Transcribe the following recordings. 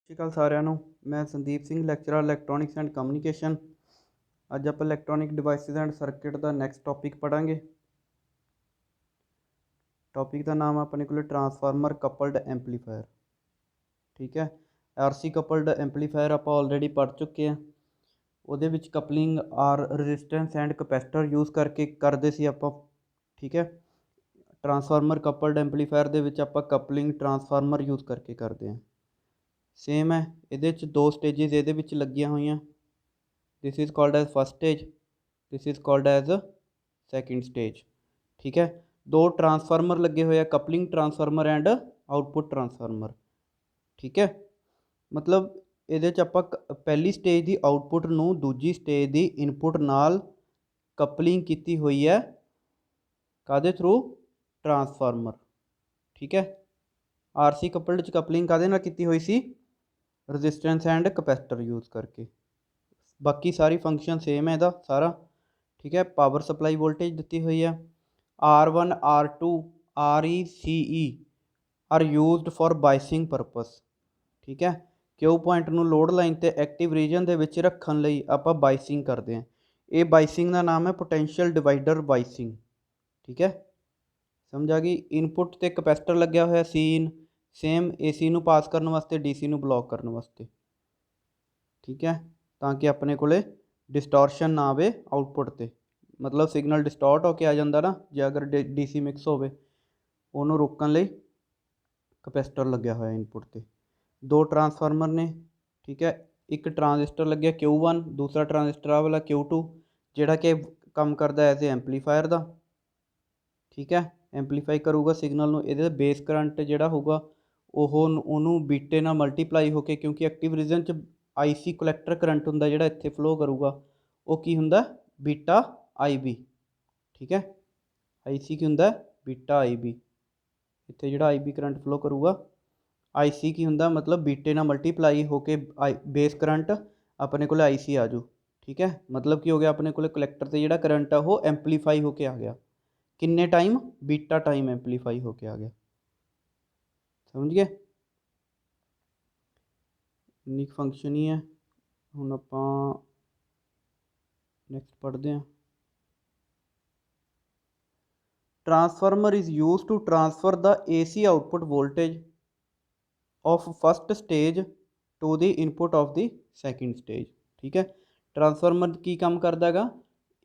ਸਤਿ ਸ਼੍ਰੀ ਅਕਾਲ ਸਾਰਿਆਂ ਨੂੰ। ਮੈਂ Sandeep Singh, lecturer electronics and communication. ਅੱਜ ਆਪਾਂ ਇਲੈਕਟ੍ਰੋਨਿਕ ਡਿਵਾਈਸਿਸ ਐਂਡ ਸਰਕਿਟ ਦਾ ਨੈਕਸਟ ਟੌਪਿਕ ਪੜ੍ਹਾਂਗੇ। ਟੌਪਿਕ ਦਾ ਨਾਮ ਆਪਣੇ ਕੋਲ ਟਰਾਂਸਫਾਰਮਰ ਕਪਲਡ ਐਂਪਲੀਫਾਇਰ। ਠੀਕ ਹੈ, ਆਰਸੀ ਕਪਲਡ ਐਂਪਲੀਫਾਇਰ ਆਪਾਂ ਆਲਰੇਡੀ ਪੜ੍ਹ ਚੁੱਕੇ ਹਾਂ। ਉਹਦੇ ਵਿੱਚ coupling or resistance and capacitor use ਕਰਕੇ ਕਰਦੇ ਸੀ ਆਪਾਂ। ਠੀਕ ਹੈ, ਟਰਾਂਸਫਾਰਮਰ ਕਪਲਡ ਐਂਪਲੀਫਾਇਰ ਦੇ ਵਿੱਚ ਆਪਾਂ ਕਪਲਿੰਗ ਟਰਾਂਸਫਾਰਮਰ ਯੂਜ਼ ਕਰਕੇ ਕਰਦੇ ਹਾਂ। ਸੇਮ ਹੈ, ਇਹਦੇ 'ਚ ਦੋ ਸਟੇਜਿਸ ਇਹਦੇ ਵਿੱਚ ਲੱਗੀਆਂ ਹੋਈਆਂ। This is called as first stage, this is called as second stage. ਠੀਕ ਹੈ, ਦੋ ਟਰਾਂਸਫਾਰਮਰ ਲੱਗੇ ਹੋਏ ਆ, coupling transformer and output transformer. ਠੀਕ ਹੈ, ਮਤਲਬ ਇਹਦੇ 'ਚ ਆਪਾਂ ਪਹਿਲੀ ਸਟੇਜ ਦੀ ਆਊਟਪੁੱਟ ਨੂੰ ਦੂਜੀ ਸਟੇਜ ਦੀ ਇਨਪੁੱਟ ਨਾਲ ਕਪਲਿੰਗ ਕੀਤੀ ਹੋਈ ਹੈ। ਕਾਹਦੇ ਥਰੂ? ਟਰਾਂਸਫਾਰਮਰ। ਠੀਕ ਹੈ, ਆਰਸੀ ਕਪਲਡ 'ਚ ਕਪਲਿੰਗ ਕਾਹਦੇ ਨਾਲ ਕੀਤੀ ਹੋਈ ਸੀ? ਰੈਜ਼ਿਸਟੈਂਸ ਐਂਡ ਕਪੈਸਿਟਰ ਯੂਜ਼ ਕਰਕੇ। ਬਾਕੀ ਸਾਰੀ ਫੰਕਸ਼ਨ ਸੇਮ ਹੈ ਇਹਦਾ ਸਾਰਾ। ਠੀਕ ਹੈ, ਪਾਵਰ ਸਪਲਾਈ ਵੋਲਟੇਜ ਦਿੱਤੀ ਹੋਈ ਹੈ। R1 R2 RECE are used for biasing purpose. ਠੀਕ ਹੈ, ਕਿਊ ਪੁਆਇੰਟ ਨੂੰ ਲੋਡ ਲਾਈਨ ਤੇ ਐਕਟਿਵ ਰੀਜਨ ਦੇ ਵਿੱਚ ਰੱਖਣ ਲਈ ਆਪਾਂ ਬਾਇਸਿੰਗ ਕਰਦੇ ਹਾਂ। ਇਹ ਬਾਇਸਿੰਗ ਦਾ ਨਾਮ ਹੈ ਪੋਟੈਂਸ਼ੀਅਲ ਡਿਵਾਈਡਰ ਬਾਇਸਿੰਗ। ਠੀਕ ਹੈ, ਸਮਝ ਆ ਗਈ। ਇਨਪੁੱਟ ਤੇ ਕਪੈਸਿਟਰ ਲੱਗਿਆ ਹੋਇਆ ਸੀਨ, ਸੇਮ AC ਨੂੰ ਪਾਸ ਕਰਨ ਵਾਸਤੇ, DC ਨੂੰ ਬਲੌਕ ਕਰਨ ਵਾਸਤੇ। ਠੀਕ ਹੈ, ਤਾਂ ਕਿ ਆਪਣੇ ਕੋਲੇ ਡਿਸਟੋਰਸ਼ਨ ਨਾ ਆਵੇ ਆਊਟਪੁੱਟ 'ਤੇ। ਮਤਲਬ ਸਿਗਨਲ ਡਿਸਟੋਰਟ ਹੋ ਕੇ ਆ ਜਾਂਦਾ ਨਾ ਜੇ ਅਗਰ DC ਮਿਕਸ ਹੋਵੇ, ਉਹਨੂੰ ਰੋਕਣ ਲਈ ਕਪੈਸਿਟਰ ਲੱਗਿਆ ਹੋਇਆ ਇਨਪੁੱਟ 'ਤੇ। ਦੋ ਟਰਾਂਸਫਾਰਮਰ ਨੇ। ਠੀਕ ਹੈ, ਇੱਕ ਟਰਾਂਜ਼ਿਸਟਰ ਲੱਗਿਆ Q1, ਦੂਸਰਾ ਟਰਾਂਜ਼ਿਸਟਰ ਆ ਵਾਲਾ Q2, ਜਿਹੜਾ ਕਿ ਕੰਮ ਕਰਦਾ ਐਜ਼ ਏ ਐਂਪਲੀਫਾਇਰ ਦਾ। ਠੀਕ ਹੈ, ਐਂਪਲੀਫਾਈ ਕਰੂਗਾ ਸਿਗਨਲ ਨੂੰ। ਇਹਦੇ ਬੇਸ ਕਰੰਟ ਜਿਹੜਾ ਹੋਊਗਾ ਉਹਨੂੰ ਬੀਟੇ ਨਾਲ ਮਲਟੀਪਲਾਈ ਹੋ ਕੇ, ਕਿਉਂਕਿ ਐਕਟਿਵ ਰੀਜਨ 'ਚ IC ਕਲੈਕਟਰ ਕਰੰਟ ਹੁੰਦਾ ਜਿਹੜਾ ਇੱਥੇ ਫਲੋ ਕਰੂਗਾ, ਉਹ ਕੀ ਹੁੰਦਾ? ਬੀਟਾ IB। ਠੀਕ ਹੈ, IC ਕੀ ਹੁੰਦਾ? ਬੀਟਾ IB। ਇੱਥੇ ਜਿਹੜਾ IB ਕਰੰਟ ਫਲੋ ਕਰੂਗਾ, IC ਕੀ ਹੁੰਦਾ? ਮਤਲਬ ਬੀਟੇ ਨਾਲ ਮਲਟੀਪਲਾਈ ਹੋ ਕੇ ਬੇਸ ਕਰੰਟ ਆਪਣੇ ਕੋਲ IC ਆ ਜਾਊ। ਠੀਕ ਹੈ, ਮਤਲਬ ਕੀ ਹੋ ਗਿਆ? ਆਪਣੇ ਕੋਲ ਕਲੈਕਟਰ 'ਤੇ ਜਿਹੜਾ ਕਰੰਟ ਆ ਉਹ ਐਂਪਲੀਫਾਈ ਹੋ ਕੇ ਆ ਗਿਆ। ਕਿੰਨੇ ਟਾਈਮ? ਬੀਟਾ ਟਾਈਮ ਐਂਪਲੀਫਾਈ ਹੋ ਕੇ ਆ ਗਿਆ। ਸਮਝ ਗਏ? ਇੰਨੀ ਫੰਕਸ਼ਨ ਹੀ ਹੈ। ਹੁਣ ਆਪਾਂ ਨੈਕਸਟ ਪੜ੍ਹਦੇ ਹਾਂ। Transformer is use to transfer the AC output voltage of first stage to the input of the second stage. ਠੀਕ ਹੈ, ਟਰਾਂਸਫਾਰਮਰ ਕੀ ਕੰਮ ਕਰਦਾ ਹੈਗਾ?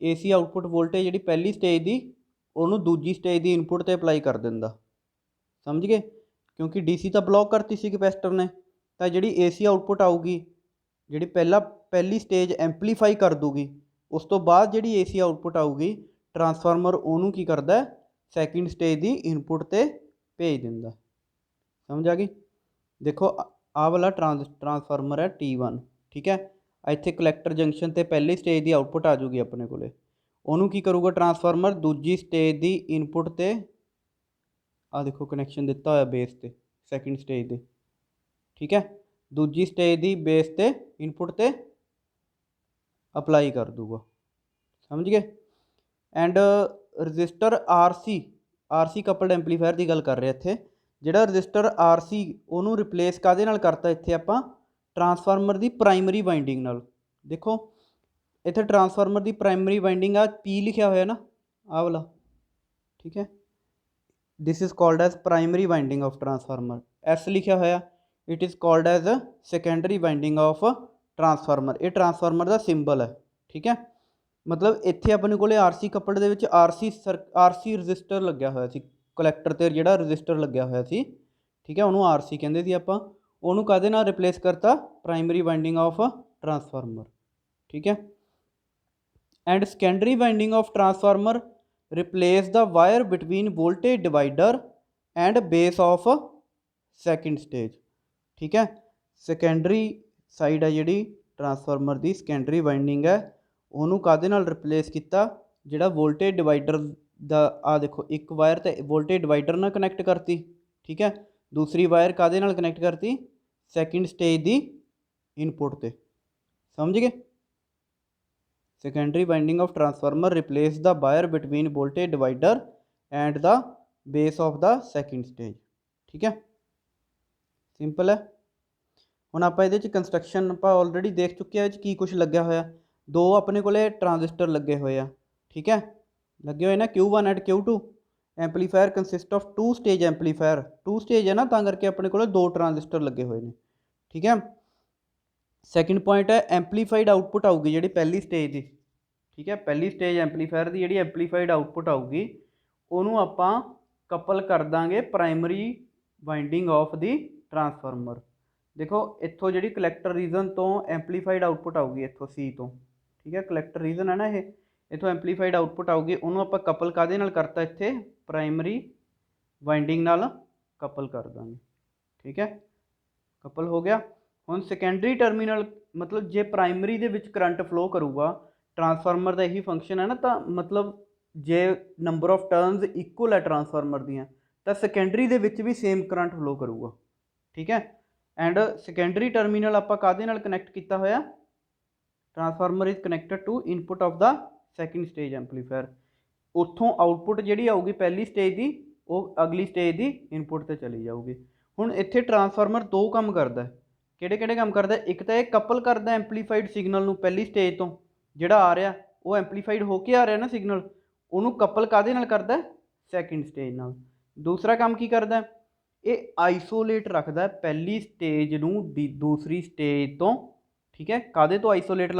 AC ਆਊਟਪੁੱਟ ਵੋਲਟੇਜ ਜਿਹੜੀ ਪਹਿਲੀ ਸਟੇਜ ਦੀ, ਉਹਨੂੰ ਦੂਜੀ ਸਟੇਜ ਦੀ ਇਨਪੁੱਟ 'ਤੇ ਅਪਲਾਈ ਕਰ ਦਿੰਦਾ। ਸਮਝ ਗਏ? ਕਿਉਂਕਿ DC ਤਾਂ ਬਲੌਕ ਕਰਤੀ ਸੀ ਕਪੈਸਿਟਰ ਨੇ, ਤਾਂ ਜਿਹੜੀ AC ਆਊਟਪੁੱਟ ਆਊਗੀ, ਜਿਹੜੀ ਪਹਿਲੀ ਸਟੇਜ ਐਂਪਲੀਫਾਈ ਕਰ ਦੂਗੀ, ਉਸ ਤੋਂ ਬਾਅਦ ਜਿਹੜੀ AC ਆਊਟਪੁੱਟ ਆਊਗੀ, ਟਰਾਂਸਫਾਰਮਰ ਉਹਨੂੰ ਕੀ ਕਰਦਾ? ਸੈਕਿੰਡ ਸਟੇਜ ਦੀ ਇਨਪੁੱਟ 'ਤੇ ਭੇਜ ਦਿੰਦਾ। ਸਮਝ ਆ ਗਈ? ਦੇਖੋ, ਆਹ ਵਾਲਾ ਟਰਾਂਸਫਾਰਮਰ ਹੈ T1। ਠੀਕ ਹੈ, ਇੱਥੇ ਕਲੈਕਟਰ ਜੰਕਸ਼ਨ 'ਤੇ ਪਹਿਲੀ ਸਟੇਜ ਦੀ ਆਊਟਪੁੱਟ ਆ ਜੂਗੀ ਆਪਣੇ ਕੋਲੇ। ਉਹਨੂੰ ਕੀ ਕਰੂਗਾ ਟਰਾਂਸਫਾਰਮਰ? ਦੂਜੀ ਸਟੇਜ ਦੀ ਇਨਪੁੱਟ 'ਤੇ, ਆਹ ਦੇਖੋ ਕਨੈਕਸ਼ਨ ਦਿੱਤਾ ਹੋਇਆ ਬੇਸ 'ਤੇ, ਸੈਕਿੰਡ ਸਟੇਜ ਦੇ। ਠੀਕ ਹੈ, ਦੂਜੀ ਸਟੇਜ ਦੀ ਬੇਸ 'ਤੇ ਇਨਪੁੱਟ 'ਤੇ ਅਪਲਾਈ ਕਰ ਦੂਗਾ। ਸਮਝ ਗਏ? ਐਂਡ ਰਜਿਸਟਰ ਆਰਸੀ ਕਪਲਡ ਐਂਪਲੀਫਾਇਰ ਦੀ ਗੱਲ ਕਰ ਰਹੇ ਇੱਥੇ। ਜਿਹੜਾ ਰਜਿਸਟਰ RC, ਉਹਨੂੰ ਰਿਪਲੇਸ ਕਾਹਦੇ ਨਾਲ ਕਰਤਾ ਇੱਥੇ ਆਪਾਂ? ਟਰਾਂਸਫਾਰਮਰ ਦੀ ਪ੍ਰਾਇਮਰੀ ਵਾਈਂਡਿੰਗ ਨਾਲ। ਦੇਖੋ ਇੱਥੇ ਟਰਾਂਸਫਾਰਮਰ ਦੀ ਪ੍ਰਾਇਮਰੀ ਵਾਈਂਡਿੰਗ ਆ, P ਲਿਖਿਆ ਹੋਇਆ ਨਾ, ਆਹ ਵਾਲਾ। ਠੀਕ ਹੈ, this is called as primary winding of transformer. S ਲਿਖਿਆ ਹੋਇਆ, it is called as secondary winding of transformer. ਇਹ ਟਰਾਂਸਫਾਰਮਰ ਦਾ ਸਿੰਬਲ ਹੈ। ਠੀਕ ਹੈ, ਮਤਲਬ ਇੱਥੇ ਆਪਣੇ ਕੋਲੇ RC ਕਪਲਡ ਦੇ ਵਿੱਚ RC ਰਜਿਸਟਰ ਲੱਗਿਆ ਹੋਇਆ ਸੀ ਕਲੈਕਟਰ 'ਤੇ, ਜਿਹੜਾ ਰਜਿਸਟਰ ਲੱਗਿਆ ਹੋਇਆ ਸੀ। ਠੀਕ ਹੈ, ਉਹਨੂੰ RC ਕਹਿੰਦੇ ਸੀ ਆਪਾਂ। ਉਹਨੂੰ ਕਾਹਦੇ ਨਾਲ ਰਿਪਲੇਸ ਕਰਤਾ? Primary winding of transformer. ਠੀਕ ਹੈ, and secondary winding of transformer replace the wire between voltage divider and base of second stage. ਠੀਕ ਹੈ, ਸੈਕੰਡਰੀ ਸਾਈਡ ਹੈ ਜਿਹੜੀ ਟਰਾਂਸਫਾਰਮਰ ਦੀ, ਸੈਕੰਡਰੀ ਵਾਈਂਡਿੰਗ ਹੈ, ਉਹਨੂੰ ਕਾਹਦੇ ਨਾਲ ਰਿਪਲੇਸ ਕੀਤਾ? ਜਿਹੜਾ ਵੋਲਟੇਜ ਡਿਵਾਈਡਰ ਦਾ, ਆਹ ਦੇਖੋ ਇੱਕ ਵਾਇਰ ਤੇ ਵੋਲਟੇਜ ਡਿਵਾਈਡਰ ਨਾਲ ਕਨੈਕਟ ਕਰਤੀ। ਠੀਕ ਹੈ, ਦੂਸਰੀ ਵਾਇਰ ਕਾਹਦੇ ਨਾਲ ਕਨੈਕਟ ਕਰਤੀ? ਸੈਕਿੰਡ ਸਟੇਜ ਦੀ ਇਨਪੁੱਟ 'ਤੇ। ਸਮਝ ਗਏ? Secondary winding of transformer replace the wire between voltage divider and the base of the second stage. ਠੀਕ ਹੈ, ਸਿੰਪਲ ਹੈ। ਹੁਣ ਆਪਾਂ ਇਹਦੇ 'ਚ ਕੰਸਟਰਕਸ਼ਨ ਆਪਾਂ ਆਲਰੇਡੀ ਦੇਖ ਚੁੱਕੇ ਆ, ਇਹ 'ਚ ਕੀ ਕੁਛ ਲੱਗਿਆ ਹੋਇਆ। ਦੋ ਆਪਣੇ ਕੋਲੇ ਟਰਾਂजिस्टर ਲੱਗੇ ਹੋਏ ਆ, ਠੀਕ ਹੈ, ਲੱਗੇ ਹੋਏ ਨੇ Q1 and Q2। Amplifier consist of 2 stage amplifier, 2 stage ਹੈ ਨਾ, ਤਾਂ ਕਰਕੇ ਆਪਣੇ ਕੋਲ ਦੋ ਟਰਾਂजिस्टर ਲੱਗੇ ਹੋਏ ਨੇ, ਠੀਕ ਹੈ। ਸੈਕਿੰਡ ਪੁਆਇੰਟ ਹੈ ਐਂਪਲੀਫਾਈਡ ਆਊਟਪੁੱਟ ਆਊਗੀ ਜਿਹੜੀ ਪਹਿਲੀ ਸਟੇਜ ਦੀ, ਠੀਕ ਹੈ, ਪਹਿਲੀ ਸਟੇਜ ਐਂਪਲੀਫਾਇਰ ਦੀ ਜਿਹੜੀ ਐਂਪਲੀਫਾਈਡ ਆਊਟਪੁੱਟ ਆਊਗੀ ਉਹਨੂੰ ਆਪਾਂ ਕਪਲ ਕਰ ਦਾਂਗੇ ਪ੍ਰਾਇਮਰੀ ਵਾइंडिंग ਆਫ ਦੀ ਟਰਾਂਸਫਾਰਮਰ। देखो इत्थों जी कलैक्टर रीजन तो एंपलीफाइड आउटपुट आऊगी, इत्थों सी तो, ठीक है, कलैक्टर रीजन है ना ये, इत्थों एंपलीफाइड आउटपुट आऊगी, उन्होंने आप कपल कादे नाल करता, इत्थे प्राइमरी वाइंडिंग नाल कपल कर देंगे, ठीक है, कपल हो गया। हुण सैकेंडरी टर्मिनल मतलब जे प्राइमरी दे विच करंट फ्लो करूगा, ट्रांसफार्मर का यही फंक्शन है ना, तो मतलब जे नंबर ऑफ टर्नस इक्वल है ट्रांसफार्मर दियाँ, तो सैकेंडरी दे विच भी सेम करंट फ्लो करूगा, ठीक है। एंड सैकेंडरी टर्मिनल आप कादे नाल कनैक्ट किया होया, transformer is connected to input of the second stage amplifier. उत्थों आउटपुट जी आऊगी पहली स्टेज की, वो अगली स्टेज की इनपुट से चली जाऊगी। हुण इत्थे ट्रांसफार्मर दो काम करता है, किहड़े-किहड़े काम करता है, एक तो यह कपल करता एंपलीफाइड सिग्नल नूं पहली स्टेज तो जिहड़ा आ रहा वो एंपलीफाइड होके आ रहा ना सिग्नल, उन्होंने कपल कादे नाल करता सैकेंड स्टेज नाल। दूसरा काम की करता है, ये आइसोलेट रखता है पहली स्टेज नूं दूसरी स्टेज तो, ठीक है, कादे तो आइसोलेट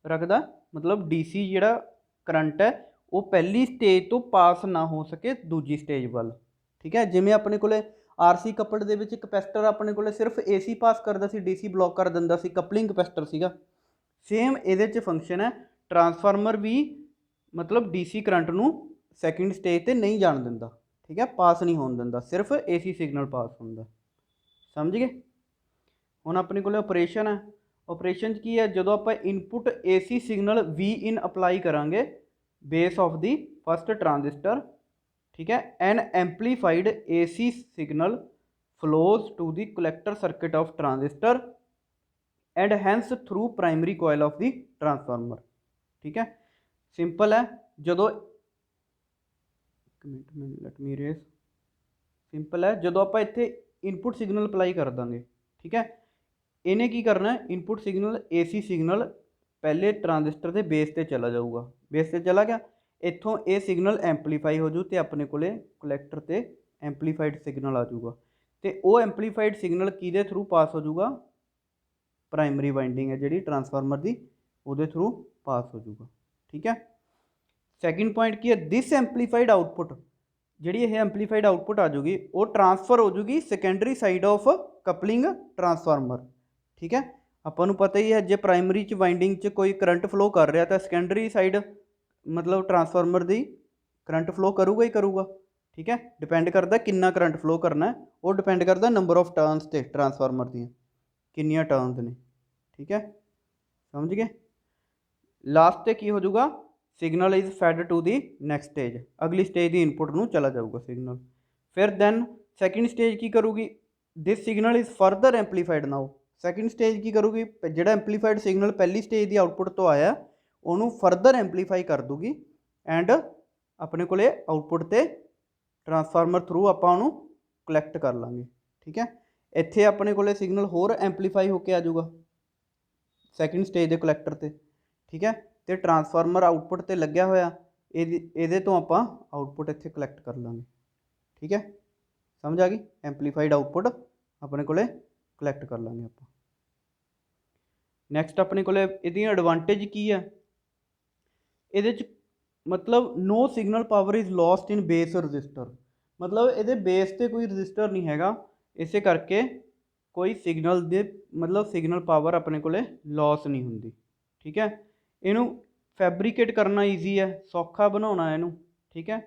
रखता मतलब डीसी जिहड़ा करंट है वो पहली स्टेज तो पास ना हो सके दूजी स्टेज वाल, ठीक है। जिवें अपने कोले आरसी कपल्ड दे विच कैपेसिटर अपने कोले सिर्फ एसी पास करदा सी, डीसी ब्लॉक कर दिंदा सी, कपलिंग कैपेसिटर सीगा, सेम इहदे च फंक्शन है। ट्रांसफार्मर भी मतलब डीसी करंट नूं सैकेंड स्टेज ते नहीं जाण दिंदा, ठीक है, पास नहीं होने दिंदा, सिर्फ एसी सिग्नल पास होंदा, समझ गए। हुण अपने कोल ऑपरेशन है, ऑपरेशन की है, जो आप input AC signal V in apply करांगे base of the first transistor, ठीक है, and amplified AC signal flows to the collector circuit of transistor and hence through primary coil of the transformer, ठीक है, simple है। जो let me race, simple है, जो आप इत्थे इनपुट सिग्नल अप्लाई कर देंगे, ठीक है, इन्हें की करना है, इनपुट सिग्नल एसी सिग्नल पहले ट्रांजिस्टर के बेस से चला जाऊगा, बेस से चला गया, इत्थों ये सिग्नल एंपलीफाई हो जू तो अपने को कलैक्टर से एंपलीफाइड सिग्नल आ जाऊगा, तो वो एंपलीफाइड सिग्नल किहदे थ्रू पास हो जाऊगा, प्राइमरी वाइंडिंग है जी ट्रांसफार्मर की, वो थ्रू पास हो जाऊगा, ठीक है। सैकेंड पॉइंट की है, दिस एंपलीफाइड आउटपुट जी ये एंपलीफाइड आउटपुट आ जाऊगी, वो ट्रांसफर हो जाऊगी secondary side of coupling transformer, ठीक है। आपको पता ही है जो प्राइमरी च वाइंडिंग च कोई करंट फ्लो कर रहा तो सैकेंडरी साइड मतलब ट्रांसफार्मर की करंट फ्लो करूगा ही करूगा, ठीक है, डिपेंड करता कितना करंट फ्लो करना है, वो डिपेंड करता नंबर ऑफ टर्नस से ट्रांसफार्मर दी किनिया टर्नस ने, ठीक है, समझ गए। लास्ट से की हो जाऊगा, signal is fed to the next stage, अगली स्टेज की इनपुट नूं चला जाऊगा सिग्नल, फिर दैन सैकेंड स्टेज की करूगी, this signal is further amplified now, second stage की करूगी, जिहड़ा एंपलीफाइड सिग्नल पहली स्टेज की आउटपुट तो आया उन्होंने फरदर एंपलीफाई कर दूगी एंड अपने को आउटपुट से ट्रांसफार्मर थ्रू आप कलैक्ट कर लाँगे, ठीक है। इत्थे अपने को सिग्नल होर एंपलीफाई होकर आ जाऊगा सैकेंड स्टेज के कलैक्टर से, ठीक है, तो ट्रांसफार्मर आउटपुट से लग्या होया ये तो आप आउटपुट इत्थे कलैक्ट कर लाँगे, ठीक है, समझ आ गई। एंपलीफाइड आउटपुट अपने को कलैक्ट कर लाँगे आप। नैक्सट अपने को एडवांटेज की है, ये मतलब no signal power is lost in base resistor, मतलब ये बेस से कोई रजिस्टर नहीं हैगा, इस करके कोई सिग्नल दे मतलब सिग्नल पावर अपने को लॉस नहीं होंगी, ठीक है। इनू फैब्रिकेट करना ईजी है, सौखा बनाना इनू, ठीक है।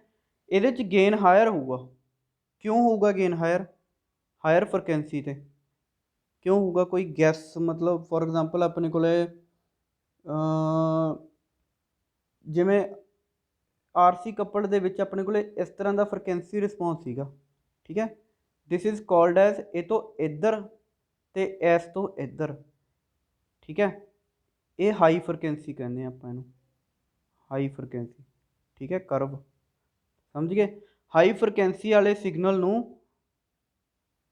ये गेन हायर होगा, क्यों होगा गेन हायर, हायर फ्रिक्वेंसी ते क्यों होगा, कोई गैस मतलब फॉर एग्जांपल अपने को जिमें आरसी कपल दे विच अपने को इस तरह का फ्रिक्वेंसी रिस्पॉन्स सीगा, ठीक है, this is called as a तो इधर तो इस तो इधर, ठीक है, ये हाई फ्रिक्वेंसी कहते हैं आप, हाई फ्रिक्वेंसी, ठीक है, करव, समझ गए। हाई फ्रिक्वेंसी वाले सिग्नल नूं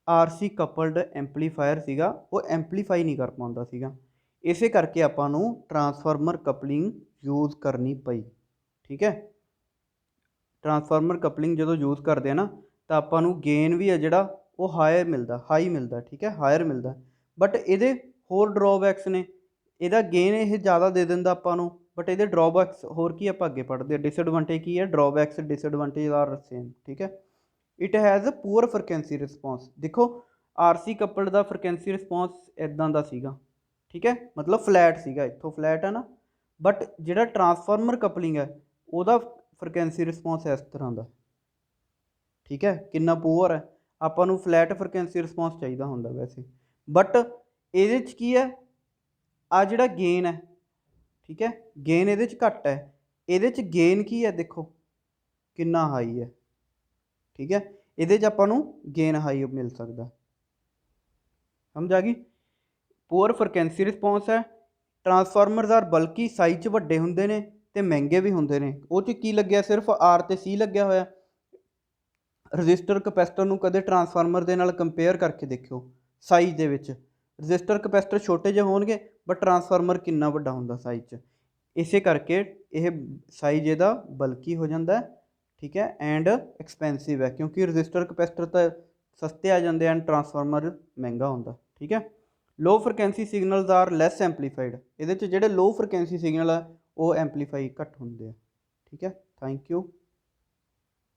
ਆਰਸੀ ਕਪਲਡ ਐਂਪਲੀਫਾਇਰ ਸੀਗਾ ਉਹ ਐਂਪਲੀਫਾਈ ਨਹੀਂ ਕਰ ਪਾਉਂਦਾ ਸੀਗਾ, ਇਸੇ ਕਰਕੇ ਆਪਾਂ ਨੂੰ ਟਰਾਂਸਫਾਰਮਰ ਕਪਲਿੰਗ ਯੂਜ਼ ਕਰਨੀ ਪਈ। ਠੀਕ ਹੈ, ਟਰਾਂਸਫਾਰਮਰ ਕਪਲਿੰਗ ਜਦੋਂ ਯੂਜ਼ ਕਰਦੇ ਆ ਨਾ ਤਾਂ ਆਪਾਂ ਨੂੰ ਗੇਨ ਵੀ ਹੈ ਜਿਹੜਾ ਉਹ ਹਾਈ ਮਿਲਦਾ। ਠੀਕ ਹੈ, ਹਾਇਰ ਮਿਲਦਾ, ਬਟ ਇਹਦੇ ਹੋਰ ਡਰੋਬੈਕਸ ਨੇ। ਇਹਦਾ ਗੇਨ ਇਹ ਜ਼ਿਆਦਾ ਦੇ ਦਿੰਦਾ ਆਪਾਂ ਨੂੰ, ਬਟ ਇਹਦੇ ਡਰੋਬੈਕਸ ਹੋਰ ਕੀ ਆਪਾਂ ਅੱਗੇ ਪੜ੍ਹਦੇ ਆ। ਡਿਸਐਡਵਾਂਟੇਜ ਕੀ ਹੈ, ਡਰੋਬੈਕਸ ਡਿਸਐਡਵਾਂਟੇਜ ਆਰ ਸੇਮ। ਠੀਕ ਹੈ, it has poor frequency response. ਦੇਖੋ ਆਰਸੀ ਕਪਲਡ ਦਾ ਫ੍ਰੀਕੁਐਂਸੀ ਰਿਸਪੌਂਸ ਇੱਦਾਂ ਦਾ ਸੀਗਾ। ਠੀਕ ਹੈ, ਮਤਲਬ ਫਲੈਟ ਸੀਗਾ, ਇੱਥੋਂ ਫਲੈਟ ਹੈ ਨਾ, ਬਟ ਜਿਹੜਾ ਟਰਾਂਸਫਾਰਮਰ ਕਪਲਿੰਗ ਹੈ ਉਹਦਾ ਫ੍ਰੀਕੁਐਂਸੀ ਰਿਸਪੌਂਸ ਇਸ ਤਰ੍ਹਾਂ ਦਾ। ਠੀਕ ਹੈ, ਕਿੰਨਾ ਪੂਅਰ ਹੈ। ਆਪਾਂ ਨੂੰ ਫਲੈਟ ਫ੍ਰੀਕੁਐਂਸੀ ਰਿਸਪੌਂਸ ਚਾਹੀਦਾ ਹੁੰਦਾ ਵੈਸੇ, ਬਟ ਇਹਦੇ 'ਚ ਕੀ ਹੈ, ਆ ਜਿਹੜਾ ਗੇਨ ਹੈ, ਠੀਕ ਹੈ, ਗੇਨ ਇਹਦੇ 'ਚ ਘੱਟ ਹੈ। ਇਹਦੇ 'ਚ ਗੇਨ ਕੀ ਹੈ, ਦੇਖੋ ਕਿੰਨਾ ਹਾਈ ਹੈ। ਠੀਕ ਹੈ, ਇਹਦੇ 'ਚ ਆਪਾਂ ਨੂੰ ਗੇਨ ਹਾਈ ਮਿਲ ਸਕਦਾ। ਸਮਝ ਆ ਗਈ। ਪੂਅਰ ਫ੍ਰੀਕੁਐਂਸੀ ਰਿਸਪੌਂਸ ਹੈ। ਟਰਾਂਸਫਾਰਮਰਸ ਆਰ ਬਲਕਿ ਸਾਈਜ਼ 'ਚ ਵੱਡੇ ਹੁੰਦੇ ਨੇ ਅਤੇ ਮਹਿੰਗੇ ਵੀ ਹੁੰਦੇ ਨੇ। ਉਹ 'ਚ ਕੀ ਲੱਗਿਆ, ਸਿਰਫ ਆਰ ਅਤੇ ਸੀ ਲੱਗਿਆ ਹੋਇਆ। ਰਜਿਸਟਰ ਕਪੈਸਿਟਰ ਨੂੰ ਕਦੇ ਟਰਾਂਸਫਾਰਮਰ ਦੇ ਨਾਲ ਕੰਪੇਅਰ ਕਰਕੇ ਦੇਖਿਓ ਸਾਈਜ਼ ਦੇ ਵਿੱਚ। ਰਜਿਸਟਰ ਕਪੈਸਿਟਰ ਛੋਟੇ ਜਿਹੇ ਹੋਣਗੇ, ਬਟ ਟਰਾਂਸਫਾਰਮਰ ਕਿੰਨਾ ਵੱਡਾ ਹੁੰਦਾ ਸਾਈਜ਼ 'ਚ। ਇਸੇ ਕਰਕੇ ਇਹ ਸਾਈਜ਼ ਇਹਦਾ ਬਲਕੀ ਹੋ ਜਾਂਦਾ। ਠੀਕ ਹੈ, ਐਂਡ ਐਕਸਪੈਂਸਿਵ ਹੈ, ਕਿਉਂਕਿ ਰਜਿਸਟਰ ਕਪੈਸਿਟਰ ਤਾਂ ਸਸਤੇ ਆ ਜਾਂਦੇ ਐਂਡ ਟਰਾਂਸਫਾਰਮਰ ਮਹਿੰਗਾ ਹੁੰਦਾ। ਠੀਕ ਹੈ, ਲੋ ਫ੍ਰੀਕੁਐਂਸੀ ਸਿਗਨਲਸ ਆਰ ਲੈਸ ਐਂਪਲੀਫਾਈਡ। ਇਹਦੇ 'ਚ ਜਿਹੜੇ ਲੋ ਫ੍ਰੀਕੁਐਂਸੀ ਸਿਗਨਲ ਆ ਉਹ ਐਂਪਲੀਫਾਈ ਘੱਟ ਹੁੰਦੇ ਆ। ਠੀਕ ਹੈ, ਥੈਂਕ ਯੂ।